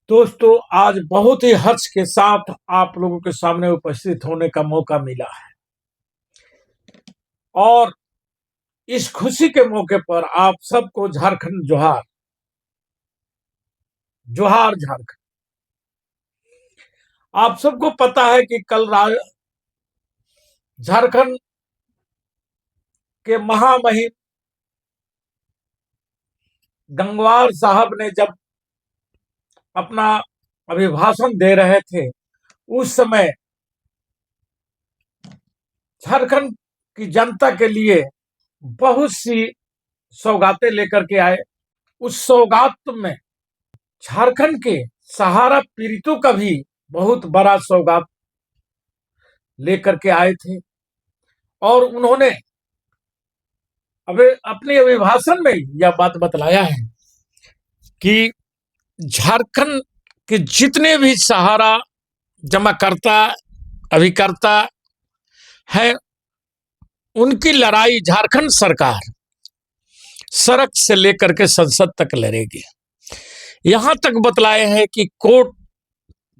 दोस्तों, आज बहुत ही हर्ष के साथ आप लोगों के सामने उपस्थित होने का मौका मिला है और इस खुशी के मौके पर आप सबको झारखंड जोहार। जोहार झारखंड। आप सबको पता है कि कल झारखंड के महामहिम गंगवार साहब ने जब अपना अभिभाषण दे रहे थे, उस समय झारखंड की जनता के लिए बहुत सी सौगातें लेकर के आए। उस सौगात में झारखंड के सहारा पीड़ितों का भी बहुत बड़ा सौगात लेकर के आए थे और उन्होंने अपने अभिभाषण में यह बात बतलाया है कि झारखंड के जितने भी सहारा जमाकर्ता अभिकर्ता है, उनकी लड़ाई झारखंड सरकार सड़क से लेकर के संसद तक लड़ेगी। यहां तक बतलाए हैं कि कोर्ट,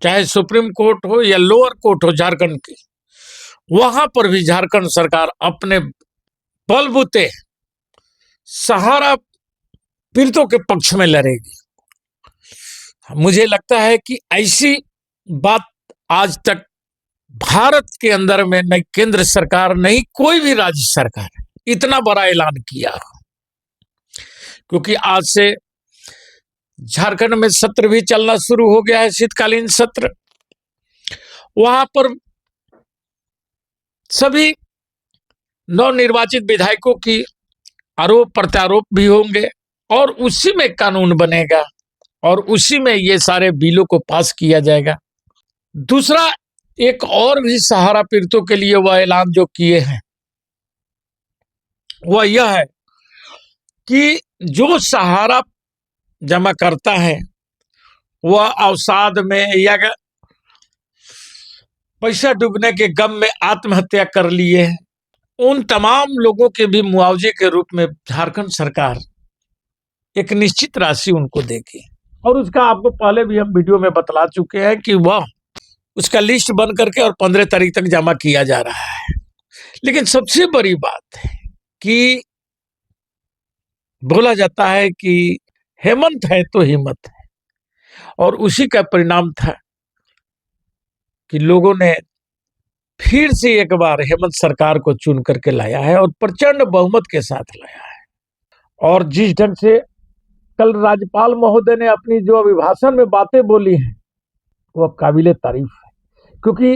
चाहे सुप्रीम कोर्ट हो या लोअर कोर्ट हो झारखंड की, वहां पर भी झारखंड सरकार अपने बलबूते सहारा पीड़ितों के पक्ष में लड़ेगी। मुझे लगता है कि ऐसी बात आज तक भारत के अंदर में न केंद्र सरकार नहीं कोई भी राज्य सरकार इतना बड़ा ऐलान किया, क्योंकि आज से झारखंड में सत्र भी चलना शुरू हो गया है, शीतकालीन सत्र। वहां पर सभी नवनिर्वाचित विधायकों की आरोप प्रत्यारोप भी होंगे और उसी में कानून बनेगा और उसी में ये सारे बिलों को पास किया जाएगा। दूसरा, एक और भी सहारा पीड़ितों के लिए वह ऐलान जो किए हैं वह यह है कि जो सहारा जमा करता है वह अवसाद में या पैसा डूबने के गम में आत्महत्या कर लिए हैं, उन तमाम लोगों के भी मुआवजे के रूप में झारखंड सरकार एक निश्चित राशि उनको देगी। और उसका आपको पहले भी हम वीडियो में बतला चुके हैं कि वह उसका लिस्ट बन करके और 15 तारीख तक जमा किया जा रहा है। लेकिन सबसे बड़ी बात है कि बोला जाता है कि हेमंत है तो हिम्मत है, और उसी का परिणाम था कि लोगों ने फिर से एक बार हेमंत सरकार को चुन करके लाया है और प्रचंड बहुमत के साथ लाया है। और जिस ढंग से कल राज्यपाल महोदय ने अपनी जो अभिभाषण में बातें बोली हैं वह काबिले तारीफ है, क्योंकि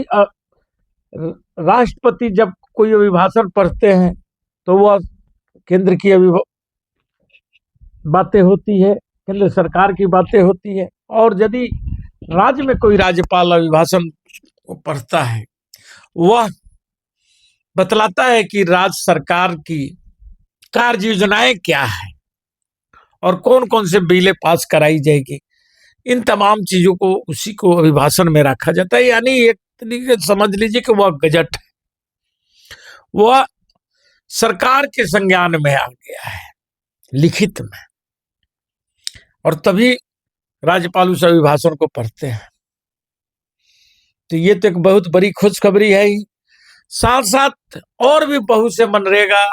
राष्ट्रपति जब कोई अभिभाषण पढ़ते हैं तो वह केंद्र की बातें होती है, केंद्र सरकार की बातें होती है, और यदि राज्य में कोई राज्यपाल अभिभाषण पढ़ता है वह बतलाता है कि राज्य सरकार की कार्य योजनाएं क्या है और कौन कौन से बिलें पास कराई जाएगी। इन तमाम चीजों को उसी को अभिभाषण में रखा जाता है। यानी एक तरीके से समझ लीजिए कि वह गजट है, वह सरकार के संज्ञान में आ गया है लिखित में, और तभी राज्यपाल उस अभिभाषण को पढ़ते हैं। तो ये तो एक बहुत बड़ी खुशखबरी है ही। साथ साथ और भी बहुत से मनरेगा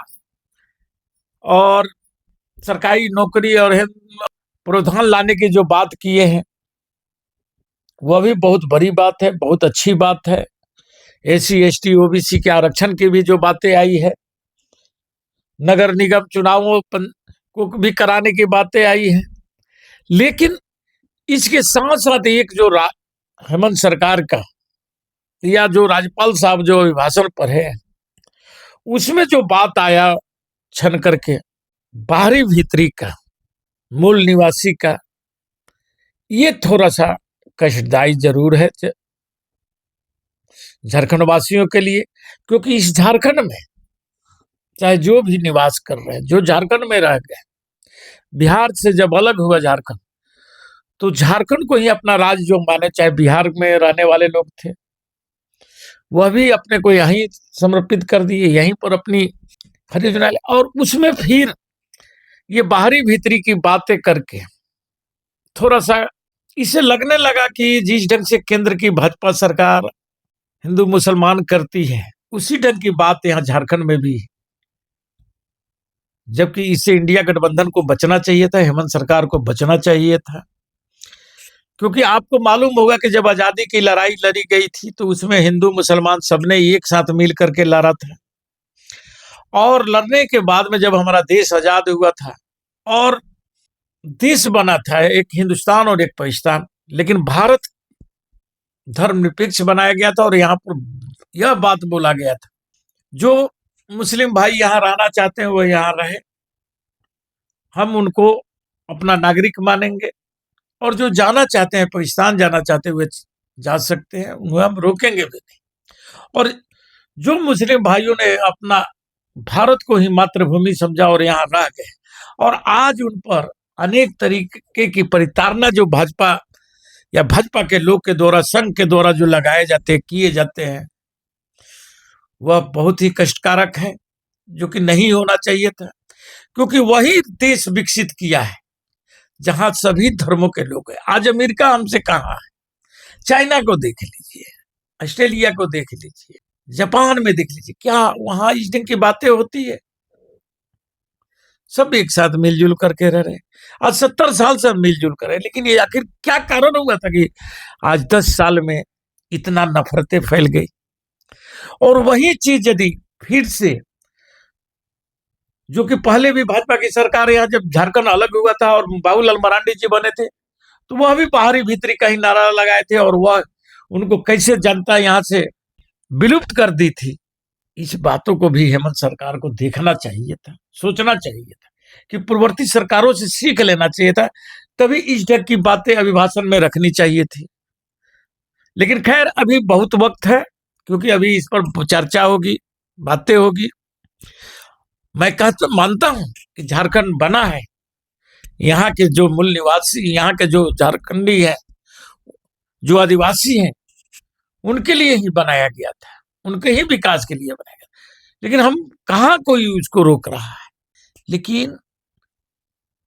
और सरकारी नौकरी और प्रावधान लाने की जो बात किए हैं वह भी बहुत बड़ी बात है, बहुत अच्छी बात है। एससी एसटी ओबीसी के आरक्षण की भी जो बातें आई है, नगर निगम चुनावों को भी कराने की बातें आई हैं। लेकिन इसके साथ साथ एक जो हेमंत सरकार का या जो राज्यपाल साहब जो अभिभाषण पढ़े उसमें जो बात आया छन करके बाहरी भीतरी का, मूल निवासी का, ये थोड़ा सा कष्टदायी जरूर है झारखंड वासियों के लिए, क्योंकि इस झारखंड में चाहे जो भी निवास कर रहे हैं, जो झारखंड में रह गए, बिहार से जब अलग हुआ झारखंड तो झारखंड को ही अपना राज्य जो माने, चाहे बिहार में रहने वाले लोग थे वह भी अपने को यहीं समर्पित कर दिए, यहीं पर अपनी खरीद, और उसमें फिर ये बाहरी भीतरी की बातें करके थोड़ा सा इसे लगने लगा कि जिस ढंग से केंद्र की भाजपा सरकार हिंदू मुसलमान करती है, उसी ढंग की बात यहाँ झारखंड में भी, जबकि इससे इंडिया गठबंधन को बचना चाहिए था, हेमंत सरकार को बचना चाहिए था। क्योंकि आपको मालूम होगा कि जब आजादी की लड़ाई लड़ी गई थी तो उसमें हिंदू मुसलमान सबने एक साथ मिल करके लड़ा था, और लड़ने के बाद में जब हमारा देश आजाद हुआ था और देश बना था एक हिंदुस्तान और एक पाकिस्तान, लेकिन भारत धर्मनिरपेक्ष बनाया गया था और यहाँ पर यह बात बोला गया था जो मुस्लिम भाई यहाँ रहना चाहते हैं वो यहाँ रहे, हम उनको अपना नागरिक मानेंगे, और जो जाना चाहते हैं पाकिस्तान जाना चाहते हुए जा सकते हैं, उन्हें हम रोकेंगे भी नहीं। और जो मुस्लिम भाइयों ने अपना भारत को ही मातृभूमि समझा और यहाँ रह गए, और आज उन पर अनेक तरीके की परिताड़ना जो भाजपा या भाजपा के लोग के द्वारा, संघ के द्वारा जो लगाए जाते हैं, किए जाते हैं, वह बहुत ही कष्टकारक है, जो कि नहीं होना चाहिए था। क्योंकि वही देश विकसित किया है जहां सभी धर्मों के लोग हैं। आज अमेरिका हमसे कहाँ है? चाइना को देख लीजिए, ऑस्ट्रेलिया को देख लीजिए, जापान में देख लीजिए, क्या वहां इस ढंग की बातें होती है? सब एक साथ मिलजुल करके रह रहे। आज 70 साल से हम मिलजुल कर रहे, लेकिन ये आखिर क्या कारण हुआ था कि आज 10 साल में इतना नफरतें फैल गई? और वही चीज यदि फिर से, जो कि पहले भी भाजपा की सरकार यहाँ जब झारखंड अलग हुआ था और बाबूलाल मरांडी जी बने थे, तो वह भी बाहरी भीतरी कहीं नारा लगाए थे और वह उनको कैसे जनता यहाँ से विलुप्त कर दी थी। इस बातों को भी हेमंत सरकार को देखना चाहिए था, सोचना चाहिए था कि पूर्ववर्ती सरकारों से सीख लेना चाहिए था, तभी इस ढंग की बातें अभिभाषण में रखनी चाहिए थी। लेकिन खैर अभी बहुत वक्त है, क्योंकि अभी इस पर चर्चा होगी, बातें होगी। मैं मानता हूं कि झारखंड बना है यहाँ के जो मूल निवासी, यहाँ के जो झारखंडी है, जो आदिवासी हैं, उनके लिए ही बनाया गया था, उनके ही विकास के लिए बनाया गया। लेकिन हम कहाँ कोई उसको रोक रहा है? लेकिन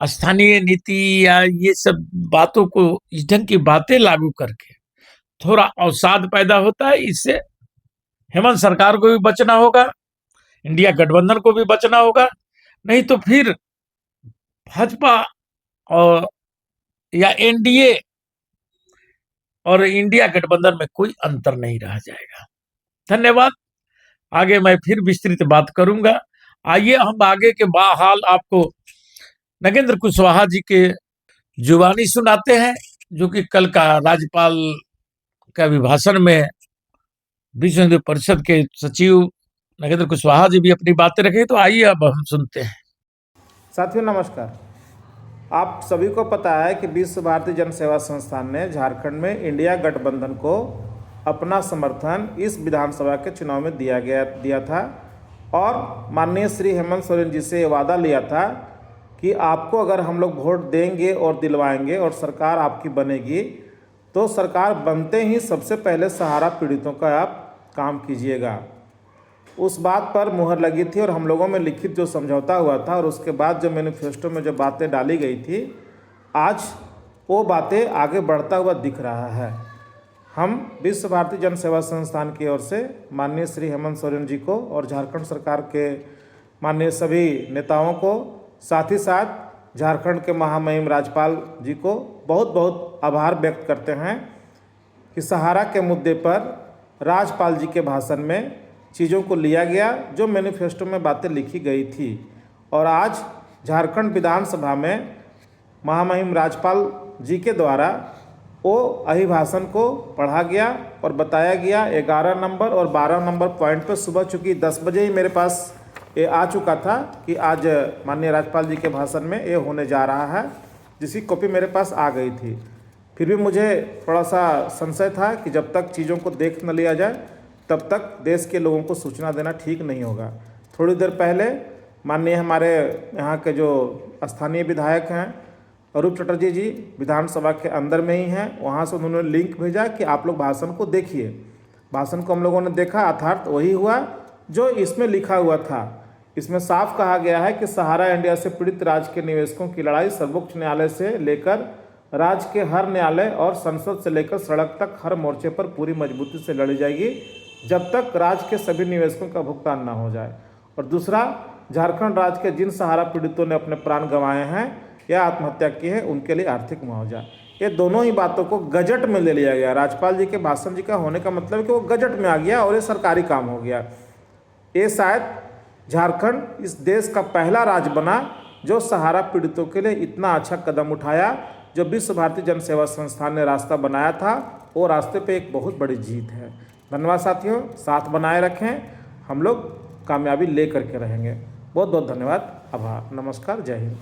स्थानीय नीति या ये सब बातों को, इस ढंग की बातें लागू करके थोड़ा अवसाद पैदा होता है। इससे हेमंत सरकार को भी बचना होगा, इंडिया गठबंधन को भी बचना होगा, नहीं तो फिर भाजपा और या एनडीए और इंडिया गठबंधन में कोई अंतर नहीं रह जाएगा। धन्यवाद। आगे मैं फिर विस्तृत बात करूंगा। आइए हम आगे के हाल आपको नगेंद्र कुशवाहा जी के जुबानी सुनाते हैं, जो कि कल का राज्यपाल का अभिभाषण में विश्व हिंदू परिषद के सचिव नगेंद्र कुशवाहा जी भी अपनी बातें रखे। तो आइए अब हम सुनते हैं। साथियों नमस्कार। आप सभी को पता है कि विश्व भारती जन सेवा संस्थान ने झारखंड में इंडिया गठबंधन को अपना समर्थन इस विधानसभा के चुनाव में दिया था, और माननीय श्री हेमंत सोरेन जी से वादा लिया था कि आपको अगर हम लोग वोट देंगे और दिलवाएंगे और सरकार आपकी बनेगी, तो सरकार बनते ही सबसे पहले सहारा पीड़ितों का आप काम कीजिएगा। उस बात पर मुहर लगी थी और हम लोगों में लिखित जो समझौता हुआ था और उसके बाद जो मैनिफेस्टो में जो बातें डाली गई थी, आज वो बातें आगे बढ़ता हुआ दिख रहा है। हम विश्व भारती जन सेवा संस्थान की ओर से माननीय श्री हेमंत सोरेन जी को और झारखंड सरकार के माननीय सभी नेताओं को, साथ ही साथ झारखंड के महामहिम राज्यपाल जी को बहुत बहुत आभार व्यक्त करते हैं कि सहारा के मुद्दे पर राज्यपाल जी के भाषण में चीज़ों को लिया गया जो मैनिफेस्टो में बातें लिखी गई थी, और आज झारखंड विधानसभा में महामहिम राज्यपाल जी के द्वारा वो अभिभाषण को पढ़ा गया और बताया गया। 11 नंबर और 12 नंबर पॉइंट पर सुबह चूँकि 10 बजे ही मेरे पास ये आ चुका था कि आज माननीय राज्यपाल जी के भाषण में ये होने जा रहा है, जिसकी कॉपी मेरे पास आ गई थी। फिर भी मुझे थोड़ा सा संशय था कि जब तक चीज़ों को देख न लिया जाए तब तक देश के लोगों को सूचना देना ठीक नहीं होगा। थोड़ी देर पहले माननीय हमारे यहाँ के जो स्थानीय विधायक हैं अरूप चटर्जी जी विधानसभा के अंदर में ही हैं, वहाँ से उन्होंने लिंक भेजा कि आप लोग भाषण को देखिए। भाषण को हम लोगों ने देखा, अर्थात वही हुआ जो इसमें लिखा हुआ था। इसमें साफ कहा गया है कि सहारा इंडिया से पीड़ित राज्य के निवेशकों की लड़ाई सर्वोच्च न्यायालय से लेकर राज्य के हर न्यायालय और संसद से लेकर सड़क तक हर मोर्चे पर पूरी मजबूती से लड़ी जाएगी जब तक राज्य के सभी निवेशकों का भुगतान न हो जाए। और दूसरा, झारखंड राज्य के जिन सहारा पीड़ितों ने अपने प्राण गंवाए हैं या आत्महत्या की है उनके लिए आर्थिक मुआवजा। ये दोनों ही बातों को गजट में ले लिया गया। राज्यपाल जी के भाषण जी का होने का मतलब है कि वो गजट में आ गया और ये सरकारी काम हो गया। ये शायद झारखंड इस देश का पहला राज्य बना जो सहारा पीड़ितों के लिए इतना अच्छा कदम उठाया। जो विश्व भारती जन सेवा संस्थान ने रास्ता बनाया था वो रास्ते पे एक बहुत बड़ी जीत है। धन्यवाद साथियों, साथ बनाए रखें, हम लोग कामयाबी ले करके रहेंगे। बहुत बहुत धन्यवाद, आभार, नमस्कार, जय हिंद।